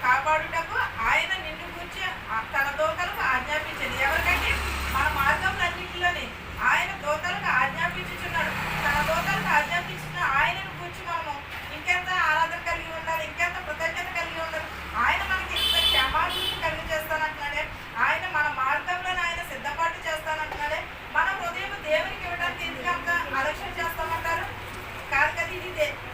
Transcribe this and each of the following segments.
కాపాడుటకు ఆయన నిన్ను గూర్చి తన దూతలకు ఆజ్ఞాపించింది. ఎవరికంటే మన మార్గంలన్నింటిలోని ఆయన దూతలకు ఆజ్ఞాపించుచున్నాడు. తన దూతలకు ఆజ్ఞాపించిన ఆయనను గూర్చి మనము ఇంకెంత ఆరాధన కలిగి ఉండాలి, ఇంకెంత కృతజ్ఞత కలిగి ఉండాలి. ఆయన మనకి ఇంత క్షేమాభివృద్ధి కలిగి చేస్తానంటున్నాడే, ఆయన మన మార్గంలో ఆయన సిద్ధపాటు చేస్తానంటున్నాడే. మన హృదయం దేవునికి ఇవ్వడానికి ఎందుకంత ఆలోచన చేస్తామంటారు? కాదు కదా, ఇది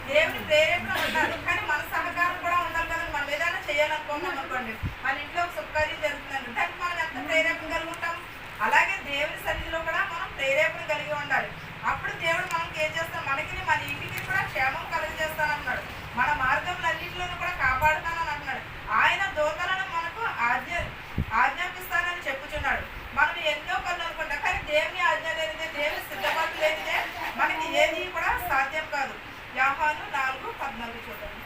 దేవుని ప్రేరేపణ ఉండాలి, కానీ మన సహకారం కూడా ఉండాలి కదా. మనం ఏదైనా చేయాలనుకున్నాం అనుకోండి, మన ఇంట్లో ఒక శుభకార్యం జరుగుతుందండి, దానికి మనం ఎంత ప్రేరేపణ కలిగి ఉంటాం. అలాగే దేవుని సన్నిధిలో కూడా మనం ప్రేరేపణ కలిగి ఉండాలి. అప్పుడు దేవుడు మనకి ఏం చేస్తాం, మనకి మన ఇంటికి కూడా క్షేమం కలుగజేస్తానన్నాడు. మన మార్గంలన్నింటిలోనూ కూడా కాపాడుతానని అంటున్నాడు. ఆయన దూతలను మనకు ఆజ్ఞాపిస్తానని చెప్పుచున్నాడు. మనం ఎన్నో పనులు అనుకుంటాం, కానీ దేవుని ఆజ్ఞ లేనిదే, దేవుని సిద్ధపాటు లేనిదే మనకి ఏది కూడా సాధ్యం కాదు. యోహాను 4:14 చూడండి.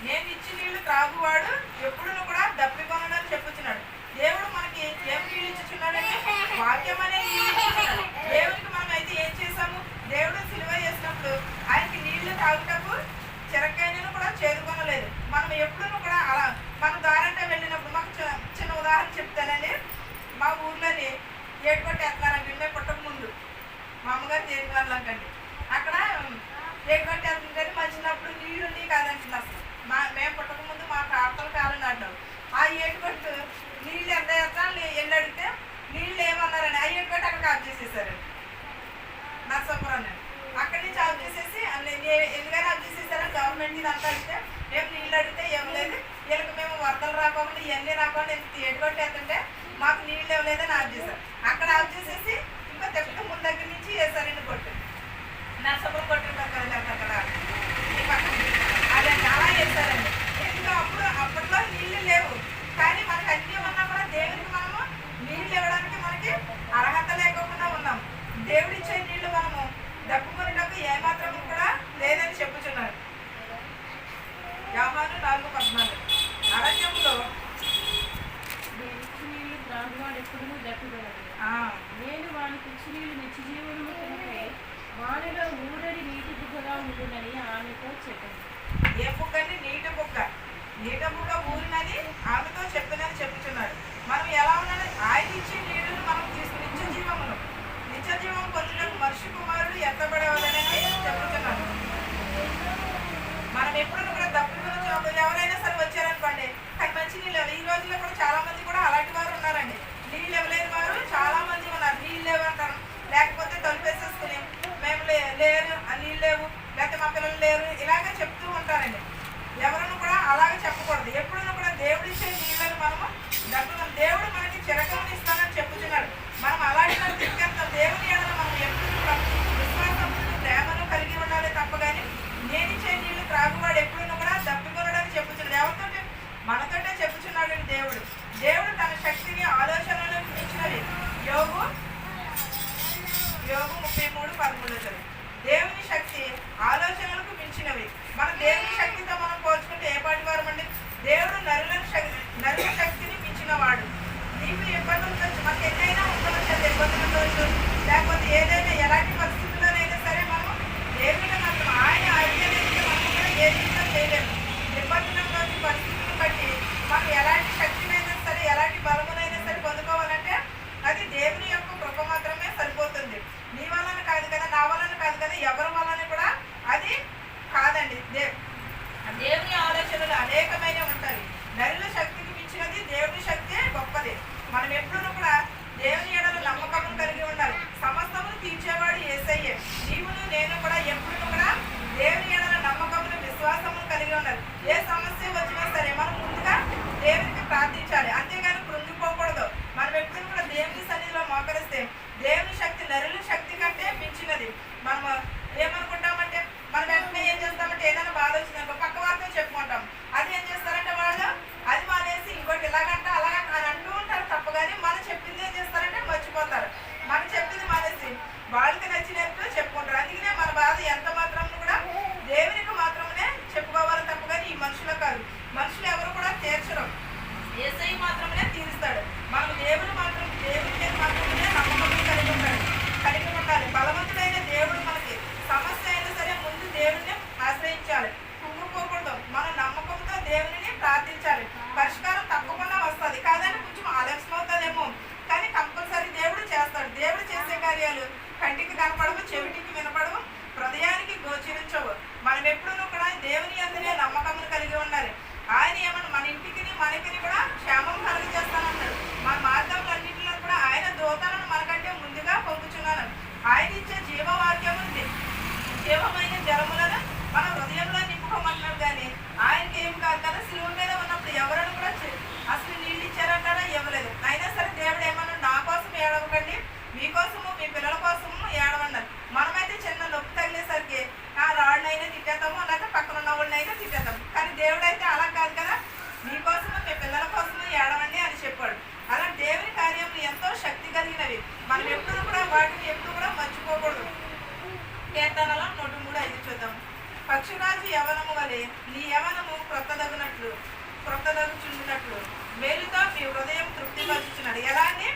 నేను ఇచ్చి నీళ్లు త్రాగువాడు ఎప్పుడు కూడా దప్పికొనడని చెప్పుచున్నాడు. దేవుడు మనకి ఏం నీళ్ళు ఇచ్చుచున్నాడంటే వాక్యం అనే నీళ్ళు ఇచ్చుచున్నాడు. దేవునికి మనం అయితే ఏం చేసాము, దేవుడు సిలువ చేసినప్పుడు ఆయనకి నీళ్లు తాగుటకు చిరకాయను కూడా చేరుకొనలేదు. మనం ఎప్పుడు కూడా అలా మన దారంటే వెళ్ళినప్పుడు, మాకు చిన్న ఉదాహరణ చెప్తానండి. మా ఊర్లోని ఏడుకొట్టి ఎత్తారండి, మేము పుట్టక ముందు మా అమ్మగారు దేని వాళ్ళకండి అక్కడ ఏడుకొట్టి ఎత్తుంటే మంచినప్పుడు నీళ్ళుండి కాదంటున్నా. అసలు మేము పుట్టక ముందు మా తాతల కాలం నాటాం. ఆ ఏడుకొట్టు నీళ్ళు ఎంత ఎత్తాను వెళ్ళి అడిగితే నీళ్ళు ఏమన్నారని ఆ ఏడుకొట్టి అక్కడికి ఆఫ్ చేసేసారండి. నర్సాపురాన్ని అక్కడి నుంచి ఆఫ్ చేసేసి ఎందుకని ఆఫ్ చేసేసారని గవర్నమెంట్ ఇది అంతా అడిగితే మేము నీళ్ళు అడిగితే ఏం లేదు, వీళ్ళకి మేము వరదలు రాకుండా ఇవన్నీ రాకుండా ఏడుకొట్టి ఎత్తుంటే మాకు నీళ్ళు ఇవ్వలేదని ఆఫ్ చేశారు. అక్కడ ఆఫ్ చేసేసి ఇంకా తెప్ప ముందు దగ్గర నుంచి వేసారండి కొట్టు, నర్సాపురం కొట్టింటారు కదండి అక్కడ ఈ పక్కన అదే చాలా వేసారండి. ఎందుకు అప్పట్లో నీళ్ళు లేవు, కానీ మనకి అన్నీ ఉన్నా కూడా దేవుడికి మనము నీళ్ళు ఇవ్వడానికి మనకి అర్హత లేకుండా ఉన్నాం. దేవుడిచ్చే నీళ్లు మనము దప్పుకునేటప్పుడు ఏమాత్రం కూడా లేదని చెప్పుచున్నారు. యోహాను 4:14 అరణ్యములో నేను వానికి ఇచ్చి నీళ్ళు నిత్య జీవనము కనుకై వానిలో ఊరడి నీటి బుగ్గగా ఉంటుందని ఆమెతో చెప్పండి. ఏ బుగ్గని? నీటి బుగ్గ. నీటి బుగ్గ ఊరినని ఆమెతో చెప్పినని చెప్పుచున్నాడు. మనం ఎలా ఉన్నది, ఆయన ఇచ్చే నీళ్లను మనం తీసుకుని నిత్య జీవం పొందినకు మనిషి కుమారుడు ఎత్తబడేవాలని చెప్పుచున్నాడు. మనం ఎప్పుడు కూడా దప్పుకుని ఎవరైనా సరే వచ్చారనుకోండి, కానీ మంచి నీళ్ళు ఈ రోజుల్లో కూడా చాలా మంది కూడా అలాంటి వారు ఉన్నారండి. నీళ్ళు ఇవ్వలేని వారు చాలా మంది ఉన్నారు. నీళ్ళు లేవంటారు, లేకపోతే తలుపేసేసుకుని మేము లేరు, నీళ్ళు లేవు, లేకపోతే మా పిల్లలు లేరు, ఇలాగే చెప్తూ ఉంటారండి. ఎవరిని కూడా అలాగే చెప్పకూడదు. ఎప్పుడూ కూడా దేవుడు ఇచ్చే నీళ్ళని మనము దప్పుకున్నాం. దేవుడు మనకి చిరకముని ఇస్తానని చెప్పుచున్నాడు. మనం అలాంటి ఇంకెంత దేవుని ఎడల మనం ఎప్పుడు కూడా విశ్వాసం ప్రేమను కలిగి ఉండాలి తప్ప. కానీ నేను ఇచ్చే నీళ్లు త్రాగువాడు ఎప్పుడూ కూడా దప్పికొనడని చెప్పుచున్నాడు. ఎవరితోటి? మనతోటే చెప్పుచున్నాడు దేవుడు. దేవుడు తన శక్తిని ఆలోచనలను ఇచ్చినది. యోగు 33:13 దేవుని శక్తి ఆలోచనలకు మించినవి. మన దేవుని శక్తితో మనం పోల్చుకుంటే ఏ పాటి వారం అండి? దేవుడు నరుల శక్తిని మించినవాడు. నీకు ఇబ్బందులతో మనకి ఎన్నైనా ఉండవచ్చు, ఇబ్బందులతో లేకపోతే ఏదైనా ఎలాంటి పరిస్థితుల్లోనైనా సరే మనం దేవుని మాత్రం ఆయన ఆజ్ఞానికి మనం కూడా ఏది చేయలేము. ఇబ్బందులతో పరిస్థితులను బట్టి మనం ఎలాంటి శక్తినైనా సరే, ఎలాంటి బలమునైనా సరే పొందుకోవాలంటే అది దేవుని యొక్క కృప మాత్రమే సరిపోతుంది. నీ వలన కాదు కదా, నా వలన కాదు కదా, ఎవరి వలన కూడా అది కాదండి. దేవుని ఆలోచనలు అనేకమైన ఉంటాయి. నరుల శక్తికి మించినది దేవుని శక్తి గొప్పది. మనం ఎప్పుడూ కూడా దేవుని ఎడల నమ్మకం కలిగి ఉండాలి. సమస్తమును తీర్చేవాడు యేసయ్యే. నీవును నేను కూడా ఎప్పుడు కూడా దేవుని ఎడల నమ్మకమును విశ్వాసమును కలిగి ఉండాలి. ఏ సమస్య వచ్చినా సరే మనం ముందుగా దేవునికి ప్రార్థించాలి, అంతేగాని కృంగిపోకూడదు. మనం ఎప్పుడు కూడా దేవుని సన్నిధిలో మోకరిస్తే దేవుని శక్తి నరుల శక్తి కంటే మించినది. మనం ఏమనుకుంటామంటే మనం వెంటనే ఏం చేస్తామంటే ఏదైనా బాధ వచ్చిందనుకో పక్క వారితో చెప్పుకుంటాం. అది ఏం చేస్తారంటే వాళ్ళు అది మానేసి ఇంకోటి ఇలాగంట అలాగంట అని అంటూ ఉంటారు తప్ప. కానీ మనం చెప్పింది ఏం చేస్తారంటే మర్చిపోతారు. మనం చెప్పింది మానేసి వాళ్ళకి నచ్చినట్టు చెప్పుకుంటారు. అందుకనే మన బాధ ఎంత మాత్రం కూడా దేవునికి మాత్రమే చెప్పుకోవాలి తప్ప, కానీ ఈ మనుషులు కాదు. మనుషులు ఎవరు కూడా తీర్చరు. యేసయ్య మనకి కూడా క్షేమం కలుగజేస్తానన్నాడు. మన మార్గములన్నింటిలో కూడా ఆయన దూతలను మనకంటే ముందుగా పంపుచున్నాను. ఆయన ఇచ్చే జీవవాక్యము జీవమైన జలములను మన హృదయంలో నింపుకోమన్నాడు. కానీ ఆయనకి ఏం కాదు కదా, శిలువ మీద ఉన్నప్పుడు ఎవరైనా కూడా అసలు నీళ్ళు ఇచ్చారంటారా? ఇవ్వలేదు. అయినా సరే దేవుడు ఏమన్నాడు, నా కోసం ఏడవకండి, మీకోసము మీ పిల్లల కోసము ఏడవన్నారు. మనమైతే చిన్న నొప్పి తగిలేసరికి ఆ రాళ్ళనైనా తిట్టేద్దాము, లేకపోతే పక్కన ఉన్న వాళ్ళనైనా తిట్టేద్దాము. కానీ దేవుడు అయితే అలా కాదు కదా, మీకోసము మీ పిల్లల కోసము ఏడవండి అని చెప్పాడు. అలా దేవుని కార్యములు ఎంతో శక్తి కలిగినవి. మనం ఎప్పుడు కూడా వాటిని ఎప్పుడు కూడా మర్చిపోకూడదు. కీర్తనలో 103:5 చూద్దాం. పక్షిరాజు యవనము వలె నీ యవనము క్రొత్తదగుచున్నట్లు మేలుతో మీ హృదయం తృప్తిపరుచుచున్నాడు. ఎలా అని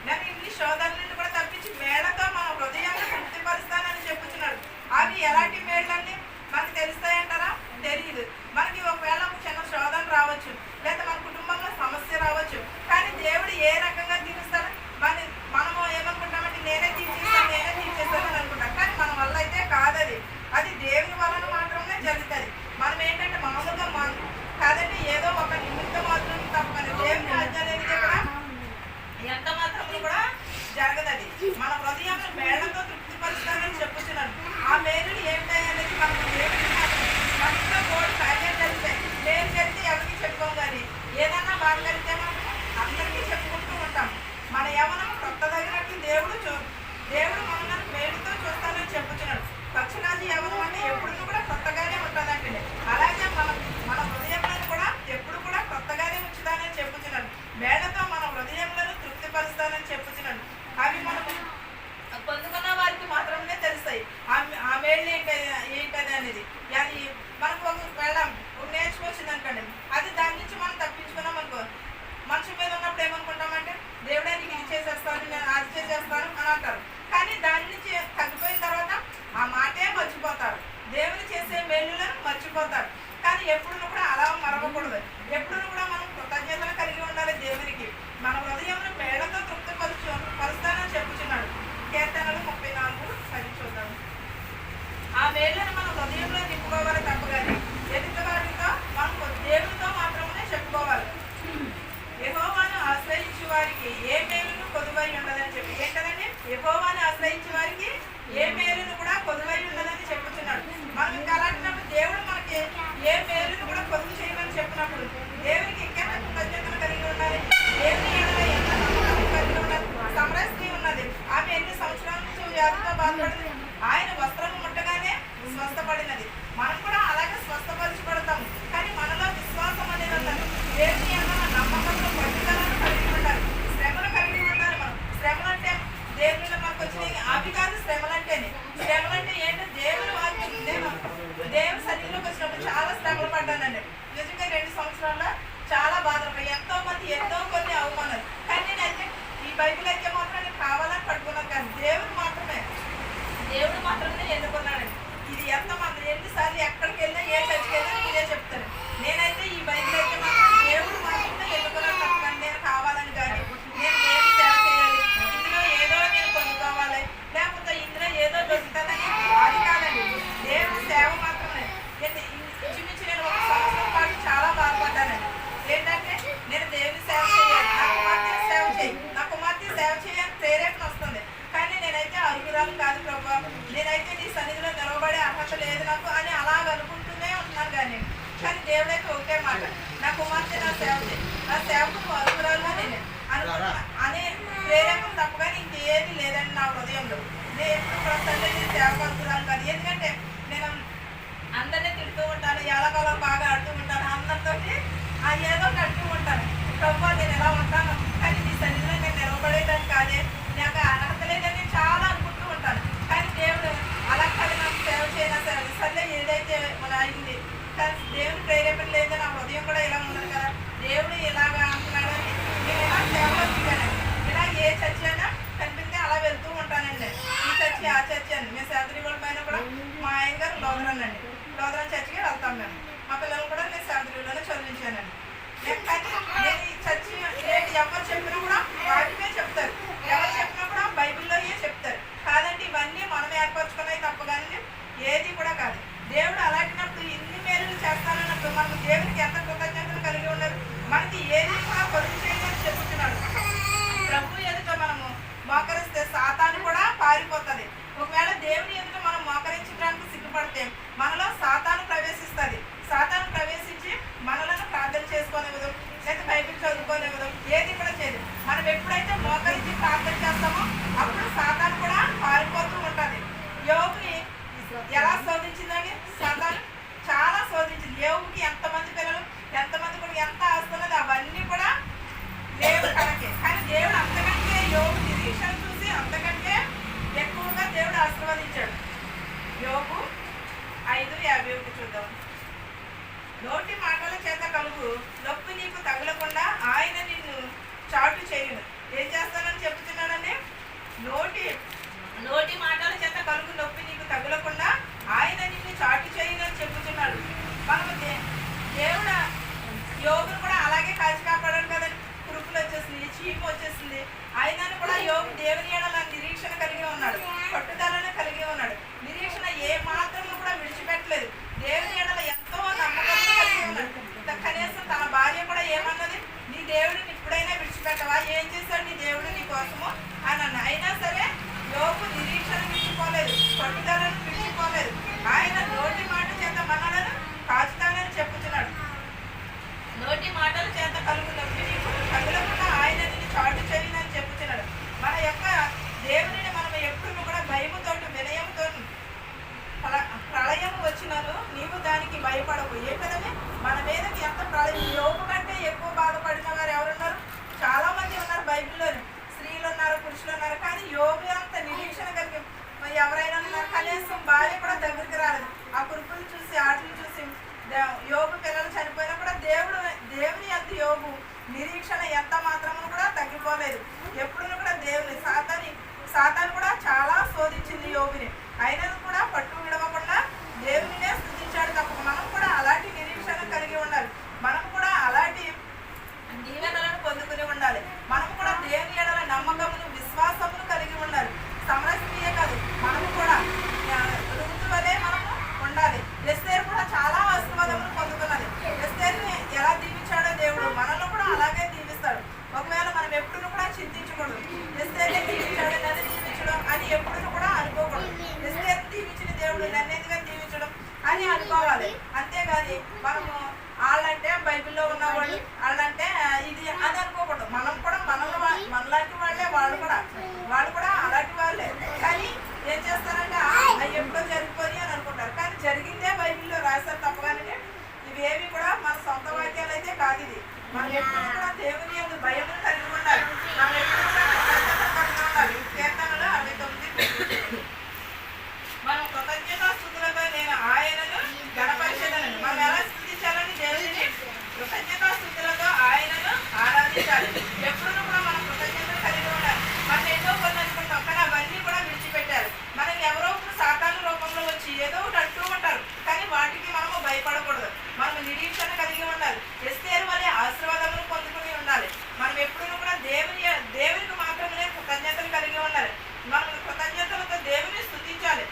నేను ఇన్ని శోధన నుండి కూడా తప్పించి మేళ్లతో మన హృదయాన్ని తృప్తిపరుస్తానని చెప్పుచున్నాడు. అవి ఎలాంటి మేళ్ళండి మనకు తెలుస్తాయంటారా? తెలియదు. మనకి ఒకవేళ చిన్న శోధన రావచ్చు, లేదా మన కుటుంబంలో సమస్య రావచ్చు. కానీ దేవుడు ఏ రకంగా తీరుస్తాడు? మనము ఏమనుకుంటామంటే నేనే తీర్చేస్తాను అని అనుకుంటాం. కానీ మన వల్ల అయితే కాదది. అది దేవుని వలన మాత్రమే జరుగుతుంది. మనం ఏంటంటే మామూలుగా కాదంటే ఏదో ఒక నిమిత్తం మాత్రం తప్పని దేవుని ఆజ్ఞాలైతే కూడా ఎంత మాత్రము కూడా జరగదది. మన హృదయంలో మేళ్లతో తృప్తిపరుస్తానని చెప్పుతున్నాను. ఆ మేలులు ఏంటనేది మనకు దేవుడికి మాత్రమే. మన ఇంట్లో కోడి కార్యాలు జరుగుతాయి, మేలు జరిగితే ఎవరికి చెప్పుకోం. కానీ ఏదన్నా బాగా జరిగితే మనం అందరికీ చెప్పుకుంటూ ఉంటాం. మన యవనం క్రొత్తదగినట్లు దేవుడు మనల్ని మేలుతో చూస్తానని చెప్పుతున్నాడు. పక్షిరాజు యవనం అంటే ఎప్పుడు కూడా కొత్తగానే ఉంటుందంటే, అలాగే మన హృదయంలో కూడా ఎప్పుడు కూడా కొత్తగానే ఉంచుతానని చెప్పుతున్నాడు. మేళ్లతో మన హృదయంలో తృప్తిపరుస్తానని చెప్పుతున్నాడు. అవి మనము పొందుకున్న వారికి మాత్రమే తెలుస్తాయి. ఆ మేళ్ళు ఏంటది అనేది. అది మనకు ఒకవేళ నేర్చుకొచ్చింది అనుకోండి, అది దాని నుంచి మనం తప్పించుకున్నాం అనుకో, మనుషు మీద ఉన్నప్పుడు ఏమనుకుంటామంటే దేవుడే నీకు ఇది చేసేస్తాను, నేను అది చేసేస్తాను అని అంటారు. కానీ దాని నుంచి తగ్గిపోయిన తర్వాత ఆ మాటే మర్చిపోతారు. దేవుని చేసే మేలులను మర్చిపోతారు. కానీ ఎప్పుడు కూడా అలా మరవకూడదు. ఎప్పుడు కూడా మనం కృతజ్ఞతలు కలిగి ఉండాలి దేవునికి. మన హృదయంలో మేళ్లతో పరుస్తానని చెప్పుచున్నాడు. కీర్తనలు 34:10 చూద్దాం. ఆ మేళ్లను మన హృదయంలో నింపుకోవాలి తప్ప కానీ ఎదుటి వారితో మనం దేవునితో మాత్రమే చెప్పుకోవాలి. యెహోవాను ఆశ్రయించే వారికి ఏ మేలును కొదువై ఉండదని చెప్పి ఏంటంటే యెహోవాను ఆశ్రయించే వారికి ఏ మేలును కూడా కొదువై ఉండదని చెప్పుతున్నాడు. మనం ఇంకా అలాంటినప్పుడు దేవుడు మనకి ఏ మేలును కూడా కొదువు చేయమని చెప్పినప్పుడు దేవునికి ఇంకెంత కృతజ్ఞతలు కలిగి ఉండాలి. దేవుని ఎడల ఎంత నమ్మకాన్ని కలిగి ఉండాలి. సమరయ స్త్రీ ఉన్నది. ఆమె ఎన్ని సంవత్సరాల నుంచి వ్యాధితో బాధపడింది. ఆయన వస్త్రము ముట్టగానే స్వస్థపడినది. మనం కూడా అలాగే స్వస్థపరచబడతాము. కానీ మనలో విశ్వాసం అనేది ఉండాలి. దేవుని ఎడల నమ్మకంలో పట్టుదలను కలిగి ఉండాలి. శ్రమలు కలిగి ఉండాలి. మనం శ్రమలు అంటే దేవునిలో మనకు వచ్చినాయి అవి కాదు. శ్రమలంటేనే శ్రమలంటే ఏంటో దేవుని వాక్యం దేవుని సన్నిధిలోకి వచ్చినప్పుడు చాలా శ్రమలు పడ్డానండి. నిజంగా 2 సంవత్సరాల్లో చాలా బాధపడి ఎంతో మంది ఎన్నో కొన్ని అవమానాలు. కానీ నేనైతే ఈ బైబిల్ అయితే మాత్రం నేను కావాలని పట్టుకున్నాను. కానీ దేవుడు మాత్రమే ఎన్నుకున్నాడండి. ఇది ఎంతమంది ఎన్నిసార్లు ఎక్కడికి వెళ్ళినా ఏ చర్చకి వెళ్ళినా నేనే చెప్తాను. నేనైతే ఈ బైబిల్ అయితే మాత్రం దేవుడు మాత్రమే ఎన్నుకున్నాను తప్ప నేను కావాలని కానీ నేను దేవుని సేవ చేయాలి, ఇందులో ఏదో నేను పొందుకోవాలి, లేకపోతే ఇందులో ఏదో దొరుకుతుందని అది కాదండి. దేవుని సేవ మాత్రమే. ఇంచుమించు నేను 1 సంవత్సరం పాటు చాలా బాధపడ్డానండి. ఏంటంటే నేను దేవుని సేవ చేయాలి, నా కుమార్తె సేవ చేయి, నా కుమార్తె సేవ చేయాలని ప్రేరేపణ వస్తుంది. కానీ నేనైతే అర్హురాలు కాదు ప్రభా, నేనైతే నీ సన్నిధిలో నిలవబడే అర్హత లేదు నాకు అని అలాగ అనుకుంటూనే ఉంటున్నాను. కానీ దేవుడైతే ఒకే మాట, నా కుమార్తె నా సేవ చేయి, నా సేవకు అర్హురాలుగా నేను అనే ప్రేరేపణ తప్ప కానీ ఇంకేది లేదండి నా హృదయంలో. నేను ఎప్పుడు ప్రస్తుతం సేవకు అర్హురాలు కాదు. ఎందుకంటే నేను అందరినీ తిడుతూ ఉంటాను, ఎలాగోలా బాగా ఆడుతూ ఉంటాను, అందరితో ఏదో అంటూ ఉంటాను. ప్రభా నేను ఎలా ఉంటాను, కానీ నీ సన్నిధిలో నేను నిలవబడేదాన్ని కాదే, నాకు అర్హత లేదని చాలా అనుకుంటూ ఉంటాను. కానీ దేవుడు అలా కాదు, నాకు సేవ చేయనా సర్లే ఏదైతే మన అయింది. కానీ దేవుని ప్రేరేపణ లేదు, నా హృదయం కూడా ఇలా ఉన్నది కదా, దేవుడు ఇలాగా అంటున్నాడని నేను ఇలా సేవలో దిగానండి. ఇలా ఏ చర్చ అయినా కనిపిస్తే అలా వెళ్తూ ఉంటానండి. ఈ చర్చి ఆ చర్చి అని మేము శాంతిగూడ పైన కూడా మా ఆయన గారు లోదరన్ అండి. లోదరన్ చర్చికి వెళ్తాం మేము. మా పిల్లలు కూడా నేను శాంతిగూడలోనే చదివించానండి. నేను ఈ చర్చి ఎవరు చెప్పినా కూడా వాటినే చెప్తారు, ఎవరు చెప్పినా కూడా బైబిల్లోనే చెప్తారు. కాదంటే ఇవన్నీ మనం ఏర్పరచుకున్నాయి తప్ప కానీ ఏది కూడా కాదు. దేవుడు అలాంటినప్పుడు ఇన్ని మేలులు చేస్తానన్నప్పుడు మనకు దేవునికి ఎంత కృతజ్ఞతలు కలిగి ఉన్నారు. మనకి ఏ చదువుదాం. నోటి మాటల చేత కలుగు నొప్పి నీకు తగలకుండా ఆయన నిన్ను చాటు చేయును. ఏం చేస్తానని చెప్తున్నాడండి? నోటి మాటల చేత కలుగు నొప్పి నీకు తగలకుండా ఆయన నిన్ను చాటు చేయునని చెప్తున్నాడు. మనము దేవుడు యోగును కూడా అలాగే కాచి కాపాడాడు కదండి. కురుపులు వచ్చేసింది, చీము వచ్చేసింది, ఆయనను కూడా యోగు దేవుని ఎడల నిరీక్షణ కలిగి ఉన్నాడు, పట్టుదలను కలిగి ఉన్నాడు. నిరీక్షణ ఏ మాత్రము కూడా విడిచిపెట్టలేదు. దేవుని ఎడల ఎంతో నమ్మకం కలిగి ఉన్నాడు. కనీసం తన భార్య కూడా ఏమన్నది, నీ దేవుడిని ఇప్పుడైనా విడిచిపెట్టవా, ఏం చేశాడు నీ దేవుడు నీ కోసము అని అన్న. అయినా సరే యోగు నిరీక్షణ విడిచిపోలేదు, పట్టుదలను విడిచిపోలేదు. ఆయన నోటి మాట చేత మనలను కాచుతానని చెప్పుతున్నాడు. నోటి మాటల చేత కలుగు నొప్పి నీకు తగులకుండా ఆయన నిన్ను చాటు చేయునని చెప్పుతున్నాడు. మన యొక్క దేవుడిని మనం ఎప్పుడు కూడా భయముతో వినయంతో ప్రళయం వచ్చినను నీవు దానికి భయపడవు. ఏ కదండి మన మీదకి ఎంత ప్రళయం, యోగు కంటే ఎక్కువ బాధపడిన వారు ఎవరున్నారు? చాలా మంది ఉన్నారు బైబిల్లోని. స్త్రీలు ఉన్నారు, పురుషులు ఉన్నారు. కానీ యోగు అంత నిరీక్షణ కలిగి ఎవరైనా ఉన్నారు? కనీసం భార్య కూడా దగ్గరికి రాలేదు. ఆ కురుపులు చూసి ఆటలు చూసి యోగు పిల్లలు చనిపోయినా కూడా దేవుని అంత యోగు నిరీక్షణ ఎంత మాత్రము కూడా తగ్గిపోలేదు. ఎప్పుడు కూడా దేవుని సాతాను కూడా చాలా శోధించింది యోగుని. అయినను కూడా పట్టు విడవకుండా దేవునినే స్తుతించాడు తప్ప. మనం కూడా అలాంటి నిరీక్షణ కలిగి ఉండాలి. మనం కూడా అలాంటి దీవెనలను పొందుకుని ఉండాలి. మనం కూడా దేవుని ఎడల నమ్మకమును విశ్వాసమును కలిగి ఉండాలి. సమరస్త్రీయే కాదు, మనము కూడా ఋతు వలె మనము ఉండాలి. ఎస్తేరు కూడా చాలా ఆశీర్వాదములు పొందుతున్నది. ఎస్తేరుని ఎలా దీవించాడో దేవుడు మనల్ని కూడా అలాగే దీవిస్తాడు. ఒకవేళ మనం ఎప్పుడు కూడా చింతించకూడదు, ఎస్తేరుని దీవించాడు నన్ను దీవించడం అని ఎప్పుడు కూడా అనుకోకూడదు. ఎస్తేరుని దీవించిన దేవుడు నన్ను ఎందుకు దీవించడం అని అనుకోవాలి. అంతేగాని మనము వాళ్ళంటే బైబిల్లో ఉన్నవాళ్ళు, వాళ్ళంటే ఇది అని అనుకోకూడదు. మనం కూడా మనలాంటి వాళ్ళే, వాళ్ళు కూడా అలాంటి వాళ్ళే. కానీ ఏం చేస్తారంటే అవి ఎప్పుడో జరిగిపోయి అని అనుకుంటారు. కానీ జరిగిందే బైబిల్లో రాశారు తప్పగానే. ఇవేవి కూడా మన సొంత వాక్యాలు అయితే కాదు. ఇది మనం ఎప్పుడు కూడా దేవుని యందు భయము కలిగి ఉండాలి. మనం ఎప్పుడు కూడా కృతజ్ఞత కలిగి ఉండాలి. కీర్తనలు 69 మనం కృతజ్ఞతాస్తుతులతో నేను ఆయనను గణపరిచేదనని. మనం ఎలా స్తుతించాలని దేవుడిని కృతజ్ఞతాస్తుతులతో ఆయనను ఆరాధించాలి. ఎప్పుడు కూడా మనం కృతజ్ఞతలు కలిగి ఉండాలి. మనం ఎన్నో కొన్ని అనుకుంటాం, కానీ అవన్నీ కూడా విడిచిపెట్టారు. మనకి ఎవరో సాతాను రూపంలో వచ్చి ఏదో ఒకటి అంటూ ఉంటారు, కానీ వాటికి మనము భయపడకూడదు. మనం నిరీక్షణ కలిగి ఉండాలి. ఎస్తేరు వలె ఆశీర్వాదములు పొందుకుని ఉండాలి. మనం ఎప్పుడు కూడా దేవునికి మాత్రమే కృతజ్ఞతలు కలిగి ఉండాలి. మనం కృతజ్ఞతలతో దేవుని స్తుతించాలి.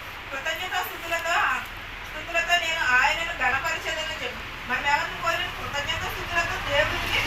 స్తుతులతో నేను ఆయనను గణపరిచేదని చెప్పి మనం ఎవరిని కోరిన కృతజ్ఞతాస్తుతులతో దేవునికి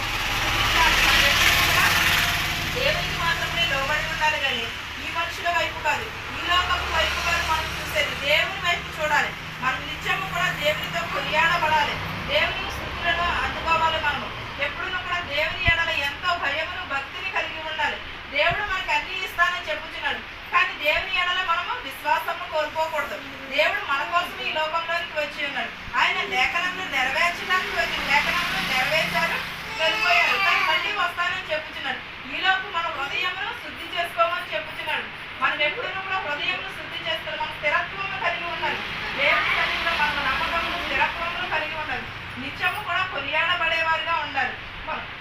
దేవునికి మాత్రమే లోబడి ఉండాలి. కానీ ఈ మనుషుల వైపు కాదు, ఈ లోకపు వైపు కాదు మనం చూసేది. దేవుని వైపు చూడాలి. మనం నిత్యము కూడా దేవునితో కొనియాడబడాలి. దేవుని స్తుతులను అందుకోవాలి. మనము ఎప్పుడు కూడా దేవుని ఎడల ఎంతో భయమును భక్తిని కలిగి ఉండాలి. దేవుడు మనకు అన్ని ఇస్తానని చెప్పుచున్నాడు. కానీ దేవుని ఎడల మనము విశ్వాసము కోల్పోకూడదు. దేవుడు మన కోసం ఈ లోకంలోనికి వచ్చి ఉన్నాడు. ఆయన లేఖనంలో నెరవేర్చడానికి వచ్చి లేఖనంలో నెరవేర్చారు, వెళ్ళిపోయారు. కానీ మళ్ళీ వస్తానని చెప్పుచున్నాడు. ఈలోపు మన హృదయమును శుద్ధి చేసుకోమని చెప్పుచున్నాడు. మనం ఎప్పుడు కూడా హృదయమును శుద్ధి చేసుకుని మనం స్థిరత్వము కలిగి ఉండాలి. దేవుని సన్నిధిలో మనం నమ్మకము స్థిరత్వమును కలిగి ఉండాలి. నిత్యము కూడా కొనియాడబడేవారుగా ఉండాలి.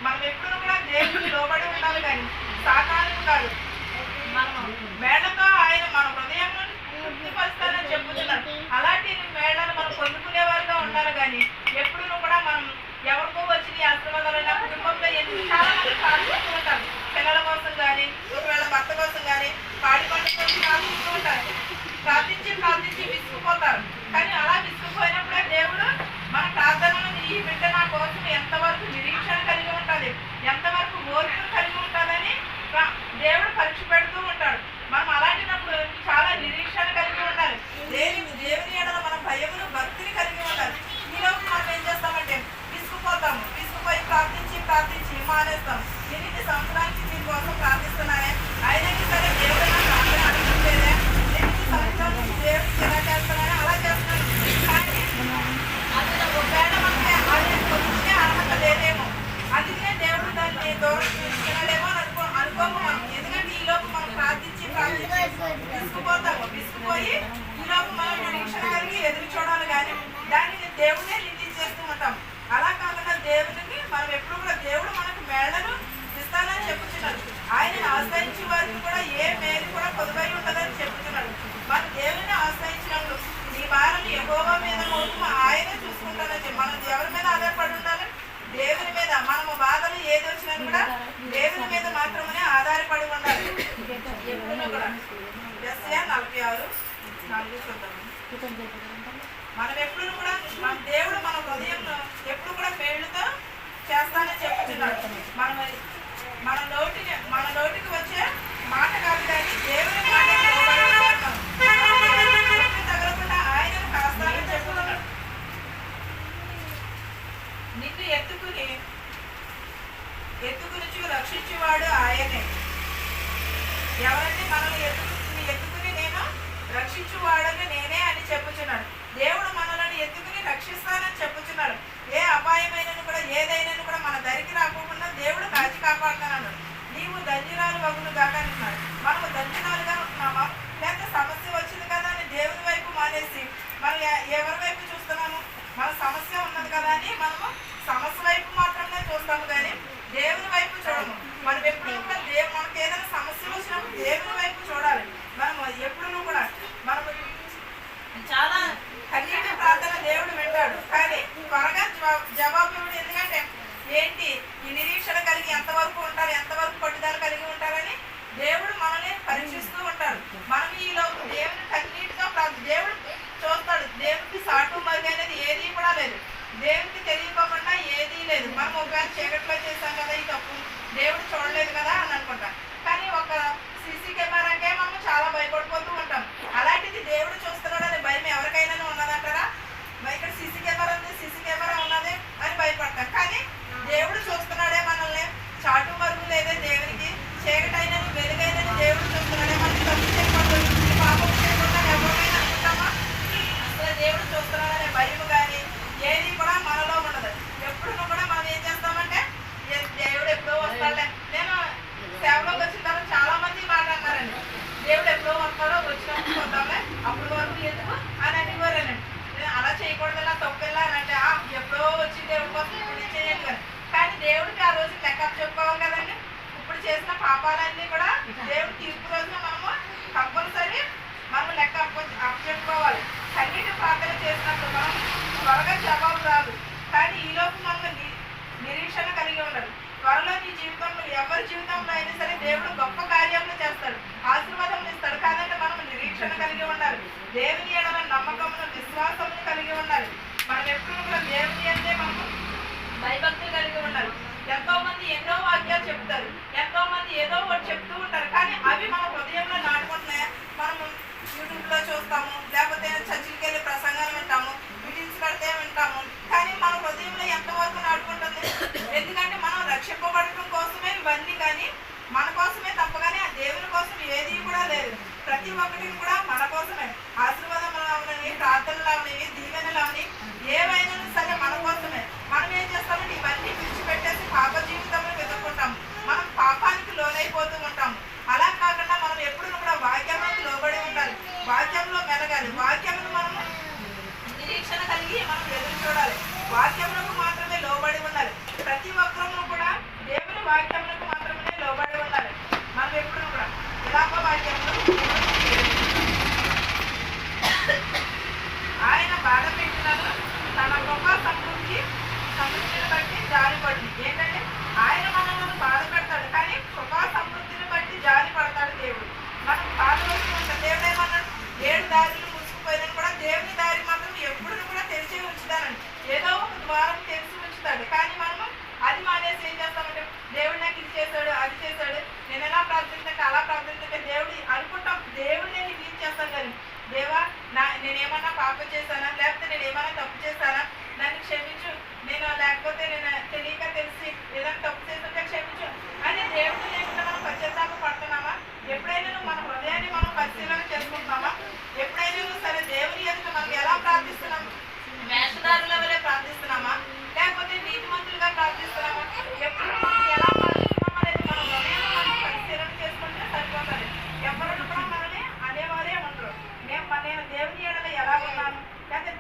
మనం ఎప్పుడు కూడా దేవునికి లోబడి ఉండాలి. కానీ సాతాను కాదు. మనము మేళ్లతో ఆయన మన హృదయంలో తృప్తిపరుస్తానని చెప్పుతున్నాడు. అలాంటి మేళ్లను మనం పొందుకునేవారుగా ఉండాలి. కానీ ఎప్పుడు కూడా మనం ఎవరికో వచ్చిన ఆశీర్వాదాలైనా కుటుంబంలో చాలా మంది ప్రార్థిస్తూ ఉంటారు. పిల్లల కోసం కానీ, ఒకవేళ భర్త కోసం కానీ, పాడి పంట కోసం ప్రార్థిస్తూ ఉంటారు. ప్రార్థించి విసుకుపోతారు. కానీ అలా విసుకుపోయినప్పుడే దేవుడు మన ప్రార్థనలను ఈ బిడ్డ నా కోసం ఎంతవరకు నిరీక్షణ కలిగి ఉంటుంది, ఎంతవరకు ఓర్పును కలిగి ఉంటుందని దేవుడు పరీక్ష పెడుతూ ఉంటాడు. మనం అలాంటినప్పుడు చాలా నిరీక్షణ కలిగి ఉండాలి. దేవుని ఎడల మన భయమును భక్తిని కలిగి ఉండాలి. ఈలోపు మనం ఏం చేస్తామంటే విసుకుపోయి ప్రార్థించి మానేస్తాం. ఎన్ని దేవుడే నిందించేస్తూ ఉంటాం. అలా కాకుండా దేవునికి మనం ఎప్పుడు కూడా దేవుడు మనకు మేళ్లను ఇస్తానని చెప్పుచున్నాడు. ఆయనను ఆశ్రయించే వారికి కూడా ఏ మేలు కూడా పొదుపై ఉండదని చెప్పుచున్నాడు. మనం దేవుని ఆశ్రయించినప్పుడు నీ భారం యెహోవా మీద మోపము, ఆయనే చూసుకుంటానని. మనం ఎవరి మీద ఆధారపడి ఉండాలి? దేవుని మీద. మనము బాధలు ఏది వచ్చినా కూడా దేవుని మీద మాత్రమే ఆధారపడి ఉండాలి. ఎప్పుడు కూడా యెషయా 46:4 చూద్దాం. మనం ఎప్పుడు కూడా మన దేవుడు మన హృదయంలో ఎప్పుడు కూడా మేలుతో చేస్తానని చెప్పుచున్నాడు. మన నోటికి వచ్చే మాట కాదు కానీ దేవుని మాట తగలకుండా ఆయనను కాస్తానని చెప్పుతున్నాడు. నిన్ను ఎత్తుకుని రక్షించేవాడు ఆయనే. ఎవరంటే మనల్ని ఎత్తుకుని నేను రక్షించువాడని నేనే అని చెప్పుచున్నాడు. దేవుడు మనల్ని ఎత్తుకుని రక్షిస్తానని చెప్పుచున్నాడు. ఏ అపాయమైనను కూడా ఏదైనా కూడా మన దరికి రాకుండా దేవుడు కాచి కాపాడుతానన్నాడు. నీవు ధన్యురాలు వగును గాక అంటున్నాడు. మనము ధన్యురాలుగా ఉంటున్నామా? లేకపోతే సమస్య వచ్చింది కదా అని దేవుని వైపు మానేసి మనం ఎవరి వైపు చూస్తున్నాము? మన సమస్య ఉన్నది కదా అని మనము సమస్య వైపు మాత్రమే చూస్తాము కానీ దేవుని వైపు చూడము. మనం ఎప్పుడు కూడా మనకు ఏదైనా సమస్య వచ్చినప్పుడు దేవుని వైపు చూడాలి. మనం ఎప్పుడు కూడా మనము చాలా కన్నీటి ప్రార్థన దేవుడు వింటాడు కానీ త్వరగా జవాబు ఇవ్వడు. ఎందుకంటే ఏంటి ఈ నిరీక్షణ కలిగి ఎంతవరకు ఉంటారు, ఎంతవరకు పట్టుదల కలిగి ఉంటారని దేవుడు మనల్ని పరీక్షిస్తూ ఉంటాడు. మనం ఈలో దేవుని కన్నీటితో దేవుడు చూస్తాడు. దేవుడికి సాటు మరుగు అనేది ఏదీ కూడా లేదు. దేవుడికి తెలియకోకుండా ఏదీ లేదు. మనం ఒకవేళ చీకట్లో చేస్తాం కదా ఈ తప్పు, దేవుడు చూడలేదు కదా అని అనుకుంటాం. కానీ ఒక సీసీ కెమెరాకే మనం చాలా భయపడిపోతూ ఉంటాం. అలాంటిది దేవుడు చూస్తున్నాడని భయం ఎవరికైనా ఉన్నదంటారా? ఇక్కడ సీసీ కెమెరా ఉంది, సీసీ కెమెరా ఉన్నది అని భయపడతాం. కానీ దేవుడు చూస్తున్నాడే మనల్ని. చాటు మరుగు లేదే దేవునికి. చీకటైన వెలుగైన దేవుడు చూస్తున్నాడే. మనకి తప్పు చేయకూడదు, పాపం చేయకుండా ఎవరికైనా అనుకుంటామా? అసలు దేవుడు చూస్తున్నాడనే భయం కానీ ఏది కూడా మనలో ఉండదు. ఎప్పుడు కూడా మనం ఏం చేస్తామంటే దేవుడు ఎప్పుడో వస్తాడులే. నేను సేవలోకి వచ్చిన తర్వాత చాలా మంది మాట అన్నారండి, దేవుడు ఎప్పుడో వస్తాడో వచ్చినప్పుడు వద్దాంలే, అప్పుడు వరకు ఎందుకు అని అనేవారేనండి. నేను అలా చేయకూడదు, ఇలా తొక్కెళ్ళా అని అంటే ఎప్పుడో వచ్చి దేవుడి కోసం ఇప్పుడు చేయండి కదా. కానీ దేవుడికి ఆ రోజు లెక్కప్ చెప్పుకోవాలి కదండి. ఇప్పుడు చేసిన పాపాలన్నీ కూడా దేవుడి తీర్పు రోజున మనము కంపల్సరీ మనం లెక్క చెప్పుకోవాలి. కన్నీటి ప్రార్థన చేసినప్పుడు మనం త్వరగా జవాబు రాదు కానీ ఈలోపు మనం నిరీక్షణ కలిగి ఉండాలి. త్వరలో నీ జీవితంలో ఎవరి జీవితంలో అయినా సరే దేవుడు గొప్ప కార్యాలను చేస్తాడు, ఆశీర్వాదం ఇస్తాడు. కాదంటే మనం నిరీక్షణ కలిగి ఉండాలి. దేవుని ఎడల నమ్మకమును విశ్వాసమును కలిగి ఉండాలి. మనం ఎప్పుడు కూడా దేవుని అంటే మనము భయభక్తులు కలిగి ఉండాలి. ఎంతో మంది ఎన్నో వాక్యాలు చెప్తారు, ఎంతో మంది ఏదో ఒకటి చెప్తూ ఉంటారు కానీ అవి మన హృదయంలో నాటుకుంటున్నాయా? మనము యూట్యూబ్లో చూస్తాము, లేకపోతే చర్చికి వెళ్ళి ప్రసంగాలు వింటాము, మీటింగ్స్ కడితే వింటాము కానీ మన హృదయంలో ఎంతవరకు నాటుకుంటుంది? ఎందుకంటే మనం రక్షింపబడటం కోసమే ఇవన్నీ కానీ మన కోసమే తప్ప కానీ ఆ దేవుని కోసం ఏది కూడా లేదు. ప్రతి ఒక్కటి కూడా మన కోసమే. ఆశీర్వాదములు అవని, ప్రార్థనలు అవని, దీవెనలు అవని ఏవైనా సరే మన కోసమే. మనం ఏం చేస్తామంటే ఇవన్నీ విడిచిపెట్టేసి పాప జీవితంలో వెతుక్కుంటాము. మనం పాపానికి లోనైపోతూ ఉంటాము. అలా కాకుండా మనం ఎప్పుడు కూడా వాక్యానికి లోబడి ఉండాలి, వాక్యంలో మెలగాలి. వాక్యమును మనము నిరీక్షణ కలిగి మనం ఎదురు చూడాలి. వాక్యములకు మాత్రమే లోబడి ఉండాలి. ప్రతి ఒక్కరూ కూడా దేవుని వాక్యములకు మాత్రమే లోబడి ఉండాలి. మనం ఎప్పుడు కూడా ఇలాగ వాక్యములు ఆయన బాధ పెట్టినను తన గొప్ప సమృద్ధిని బట్టి జారిపడింది. ఏంటంటే ఆయన మనల్ని బాధ పెడతాడు కానీ గొప్ప సమృద్ధిని బట్టి జారి పడతాడు దేవుడు. మనం బాధ వస్తూ ఉంటాం. దేవుడు ఏమన్నాడు? 7 దారులు మూసుకుపోయినా కూడా దేవుని దారి మాత్రం ఎప్పుడు కూడా తెరిచి ఉంచుతానండి. ఏదో ఒక ద్వారం తెరిచి ఉంచుతాడు కానీ మనము అది మానేసి ఏం చేస్తామంటే దేవుడు నాకు ఇది చేశాడు, అది చేశాడు, నేను ఎలా ప్రార్థించంటే అలా ప్రార్థించంటే దేవుడు అనుకుంటాం. దేవుడు నేను ఇది చేస్తాను కానీ దేవా నేనేమన్నా పాపం చేశానా, లేకపోతే నేను ఏమైనా తప్పు చేశానా, నన్ను క్షమించు, నేను లేకపోతే నేను తెలియక తెలిసి ఏదైనా తప్పు చేస్తుంటే క్షమించు అని దేవుడు లేకుండా మనం పశ్చాత్తాప పడుతున్నామా? ఎప్పుడైనా మన హృదయాన్ని మనం పరిశీలన చేసుకుంటున్నామా? ఎప్పుడైనా సరే దేవుని ఎదుట మనం ఎలా ప్రార్థిస్తున్నాము? వేషధారుల వలె ప్రార్థిస్తున్నామా లేకపోతే నీతిమంతులుగా ప్రార్థిస్తున్నామా? ఎప్పుడు మనం ఎలా ప్రార్థిస్తున్నామా అనేది మన హృదయాన్ని మనం పరిశీలన చేసుకుంటే సరిపోతుంది. ఎవరు కూడా మనల్ని అనేవారే ఉండరు. నేను దేవుని ఎడల ఎలా ఉన్నాను, లేకపోతే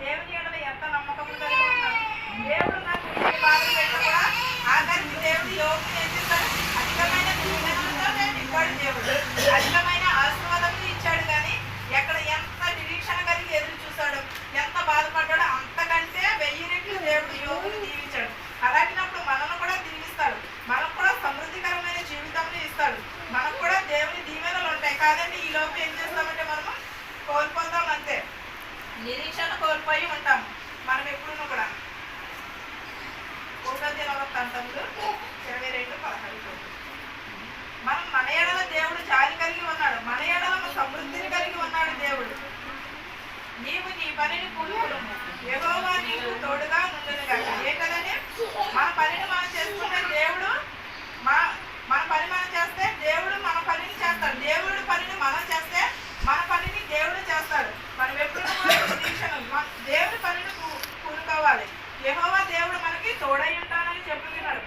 యెహోవా దేవుడు మనకి తోడై ఉంటానని చెప్పుతున్నాడు.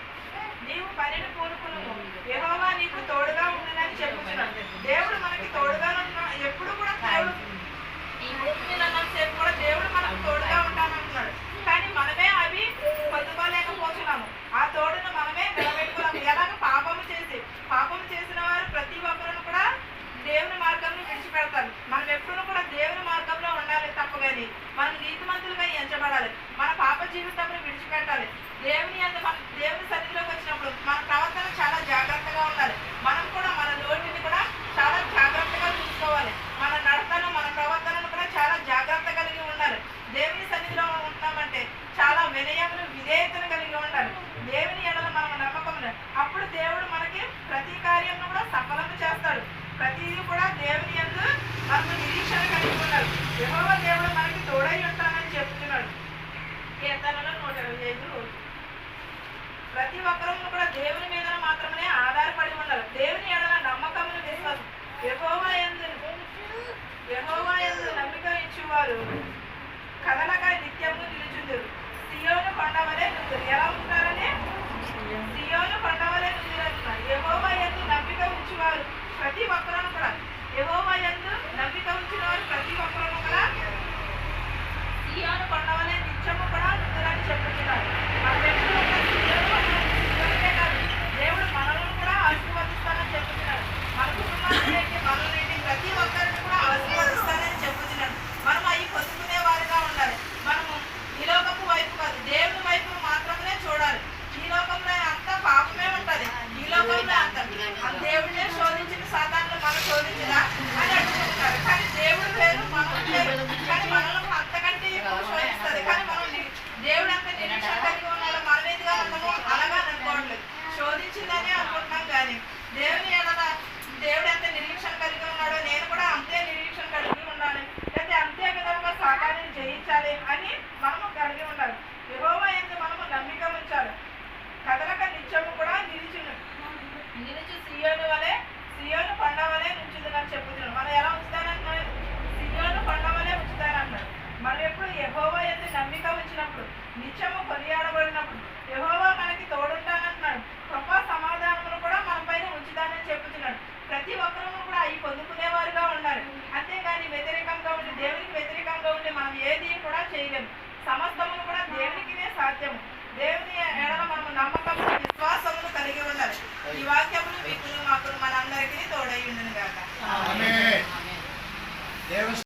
నీవు పనిని పూనుకును, యెహోవా నీకు తోడుగా ఉండునని చెప్పుతున్నాడు. దేవుడు మనకి తోడుగా ఎప్పుడు కూడా దేవుడు ఈ భూమి మీద ఉన్నంతసేపు కూడా దేవుడు మనకు తోడుగా ఉంటానంటున్నాడు. కానీ మనమే అవి పొందుకోలేకపోతున్నాము. ఆ తోడును మనమే నిలబెట్టుకున్నాము. ఎలాగ పాపము చేసిన వారు ప్రతి ఒక్కరు కూడా దేవుని మార్గంలో విడిచిపెడతారు. మనం ఎప్పుడు కూడా దేవుని మార్గంలో ఉండాలి తప్ప కానీ మనం నీతిమంతులుగా ఎంచబడాలి. మన పాప జీవితంలో విడిచిపెట్టాలి. దేవుని సన్నిధిలోకి వచ్చినప్పుడు మన ప్రవర్తన చాలా జాగ్రత్తగా ఉండాలి. మనం కూడా మన నోటిని కూడా చాలా జాగ్రత్తగా చూసుకోవాలి. మన నడతను మన ప్రవర్తనను కూడా చాలా జాగ్రత్త కలిగి ఉండాలి. దేవుని సన్నిధిలో ఉంటామంటే చాలా వినయమును విధేయతను కలిగి ఉండాలి. దేవుని ఎడల మనం నమ్మకం, అప్పుడు దేవుడు మనకి ప్రతి కార్యంను కూడా సఫలం చేస్తాడు. ప్రతిదీ కూడా దేవుని యందు మనకు నిరీక్షణ కలిగి ఉండాలి. యెహోవా దేవుడు మనకి తోడై ఉంటానని చెప్తున్నాడు. కీర్తనలో 125. ప్రతి ఒక్కరూ కూడా దేవుని మీద మాత్రమే ఆధారపడి ఉండాలి. దేవుని ఎడల నమ్మకమును విశ్వాసం. యెహోవా యందు నమ్మిక ఇచ్చువారు కదలక నిత్యము నిలుచుందురు. సియోను కొండవలే నుందురు. ఎలా ఉంటారని? సియోను కొండవలే నుందురు అంటున్నారు. యెహోవా యందు నమ్మిక ఉంచువారు ప్రతి ఒక్కరూ కూడా, యెహోవా యందు నమ్మిక ఉంచిన వారు ప్రతి ఒక్కరూ కూడా సియోను కొండవలే నిత్యము కూడా నుందురని చెప్పుతున్నారు. మనం ఎప్పుడు కూడా సియోను కొండవలే కాదు, దేవుడు మనల్ని కూడా ఆశీర్వదిస్తానని చెప్పుతున్నాడు. మన కుటుంబాన్ని మనల్ని ప్రతి ఒక్కరిని కూడా ఆశీర్వదిస్తానని చెప్పుతున్నాడు. మనం అవి పొందుకునే వారిగా ఉండాలి. మనము ఈ లోకపు వైపు కాదు, దేవుని వైపు మాత్రమే చూడాలి. ఈ లోకంలో అంతా పాపమే ఉంటది. ఈ లోకంలో అంత దేవుడినే శోధించిన సాతాను మనం శోధించదా అని అడుగుతుంటారు. కానీ దేవుడు వేరు, మనం వేరు. కానీ మనల్ని అంతకంటే ఎక్కువ శోధిస్తుంది. కానీ మనం దేవుడు అంత నిరీక్షణ కలిగి ఉన్నాడు. మనం ఏదిగా ఉన్నామో అలాగా అనుకోవట్లేదు. శోధించిందని అనుకుంటున్నాం. కానీ దేవుని ఎడల దేవుడు ఎంత నిరీక్షణ కలిగి ఉన్నాడో నేను కూడా అంతే నిరీక్షణ కలిగి ఉండాలి. లేకపోతే అంతే విధంగా సాతానుని జయించాలి అని మనము కలిగి ఉండాలి. యెహోవా యందు మనము నమ్మిక ఉంచాలి. కదలక నిత్యము కూడా నిలిచి సియోను కొండ వలె ఉంచుతుందని చెప్పుతున్నాడు. మనం ఎలా ఉంచుతానంటున్నాడు? సియోను కొండ వలె ఉంచుతానంటున్నాడు. మనం ఎప్పుడు యెహోవా యందు నమ్మిక ఉంచినప్పుడు, నిత్యము కొనియాడబడినప్పుడు యెహోవా మనకి తోడుంటానంటున్నాడు. కృప సమాధానమును కూడా మన పైన ఉంచుతానని చెప్పుతున్నాడు. ప్రతి ఒక్కరూ కూడా అవి పొందుకునేవారుగా ఉండాలి. అంతేగాని వ్యతిరేకంగా ఉండి, దేవునికి వ్యతిరేకంగా ఉండి మనం ఏది కూడా చేయలేము. సమస్తమును కూడా దేవునికినే సాధ్యము. దేవుని ఎడల మనము నమ్మకము విశ్వాసమును కలిగి ఉండాలి. ఈ వాక్యములు మీకు మాకు మనందరికీ తోడై ఉండును గాక.